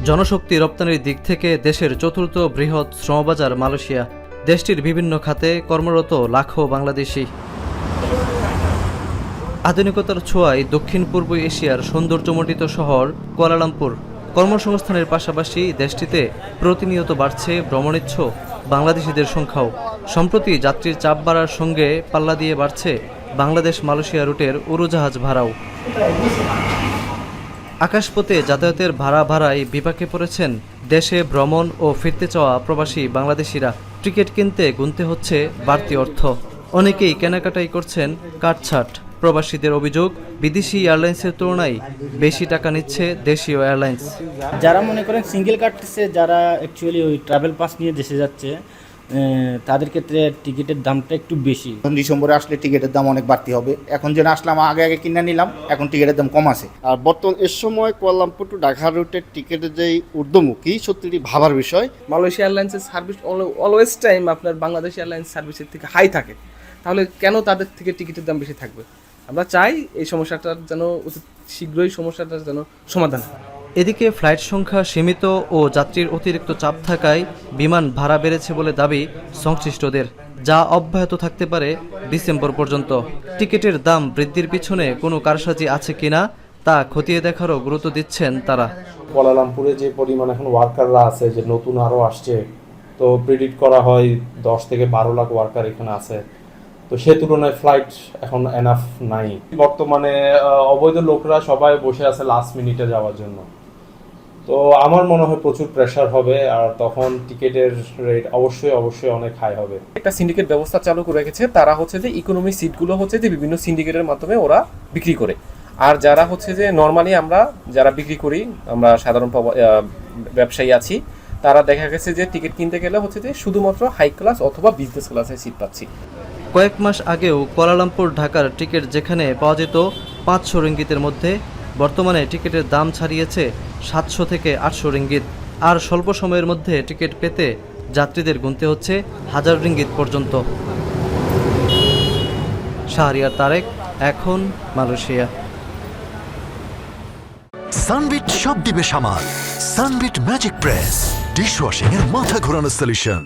জনশক্তি রপ্তানির দিক থেকে দেশের চতুর্থ বৃহৎ শ্রমবাজার মালয়েশিয়া। দেশটির বিভিন্ন খাতে কর্মরত লাখো বাংলাদেশি। আধুনিকতার ছোঁয়ায় দক্ষিণ পূর্ব এশিয়ার সৌন্দর্যমণ্ডিত শহর কুয়ালালামপুর। কর্মসংস্থানের পাশাপাশি দেশটিতে প্রতিনিয়ত বাড়ছে ভ্রমণেচ্ছুক বাংলাদেশিদের সংখ্যাও। সম্প্রতি যাত্রীর চাপ বাড়ার সঙ্গে পাল্লা দিয়ে বাড়ছে বাংলাদেশ মালয়েশিয়া রুটের উড়োজাহাজ ভাড়াও। আকাশপথে যাতায়াতের ভাড়ায় বিপাকে পড়েছেন দেশে ভ্রমণ ও ফিরতে চাওয়া প্রবাসী বাংলাদেশিরা। টিকিট কিনতে গুনতে হচ্ছে বাড়তি অর্থ। অনেকেই কেনাকাটাই করছেন কাটছাট। প্রবাসীদের অভিযোগ, বিদেশি এয়ারলাইন্সের তুলনায় বেশি টাকা নিচ্ছে দেশীয় এয়ারলাইন্স। যারা মনে করেন সিঙ্গেল কাটতেছে, যারা অ্যাকচুয়ালি ওই ট্রাভেল পাস নিয়ে দেশে যাচ্ছে, তাদের ক্ষেত্রে টিকিটের দামটা একটু বেশি। ডিসেম্বরে আসলে টিকিটের দাম অনেক বাড়তি হবে। এখন যেন আসলাম আগে কিনে নিলাম, এখন টিকিটের দাম কম আছে। আর বর্তমান এর সময় কুয়ালালামপুর টু ঢাকা রুটের টিকিটের যেই ঊর্ধ্বমুখী, সত্যি ভাবার বিষয়। মালয়েশিয়া এয়ারলাইন্সের সার্ভিস অলওয়েজ টাইম আপনার বাংলাদেশ এয়ারলাইন্স সার্ভিসের থেকে হাই থাকে, তাহলে কেন তাদের থেকে টিকিটের দাম বেশি থাকবে? আমরা চাই এই সমস্যাটার যেন শীঘ্রই সমস্যাটার যেন সমাধান হয়। এদিকে ফ্লাইট সংখ্যা সীমিত ও যাত্রীর অতিরিক্ত চাপ থাকায় বিমান ভাড়া বেড়েছে বলে দাবি সংশ্লিষ্টদের, যা অব্যাহত থাকতে পারে ডিসেম্বর পর্যন্ত। টিকিটের দাম বৃদ্ধির পিছনে কোনো কারসাজি আছে কিনা তা খতিয়ে দেখারও গুরুত্ব দিচ্ছেন তারা। কুয়ালালামপুরে যে পরিমাণ এখন ওয়ার্কাররা আছে, যে নতুন আরও আসছে, তো প্রেডিক্ট করা হয় 10 থেকে 12 লাখ ওয়ার্কার এখানে আছে। তো সে তুলনায় ফ্লাইট এখন এনাফ নাই। বর্তমানে অবৈধ লোকরা সবাই বসে আছে লাস্ট মিনিটে যাওয়ার জন্য। তো আমার মনে হয় প্রচুর প্রেশার হবে, আর তখন টিকিটের রেট অবশ্যই অনেক হাই হবে। একটা সিন্ডিকেট ব্যবস্থা চালু করে রেখেছে, তারা হচ্ছে যে ইকোনমি সিটগুলো হচ্ছে যে বিভিন্ন সিন্ডিকেটের মাধ্যমে ওরা বিক্রি করে। আর যারা হচ্ছে যে নর্মালি আমরা যারা বিক্রি করি, আমরা সাধারণ ব্যবসায়ী আছি, তারা দেখা গেছে যে টিকিট কিনতে গেলে হচ্ছে যে শুধুমাত্র হাই ক্লাস অথবা বিজনেস ক্লাসের সিট পাচ্ছি। কয়েক মাস আগেও কুয়ালালামপুর ঢাকার টিকিট যেখানে পাওয়া যেত 500 রিঙ্গিতের মধ্যে, বর্তমানে টিকিটের দাম ছাড়িয়েছে 700 থেকে 800 রিঙ্গিত। আর স্বল্প সময়ের মধ্যে টিকিট পেতে যাত্রীদের গুনতে হচ্ছে 1000 রিঙ্গিত পর্যন্ত। শাহরিয়ার তারেক, এখন মালয়েশিয়া। সানবিট সব দিবে সামাল। সানবিট ম্যাজিক প্রেস ডিশওয়াশিং এর মাথা ঘোরানো সলিউশন।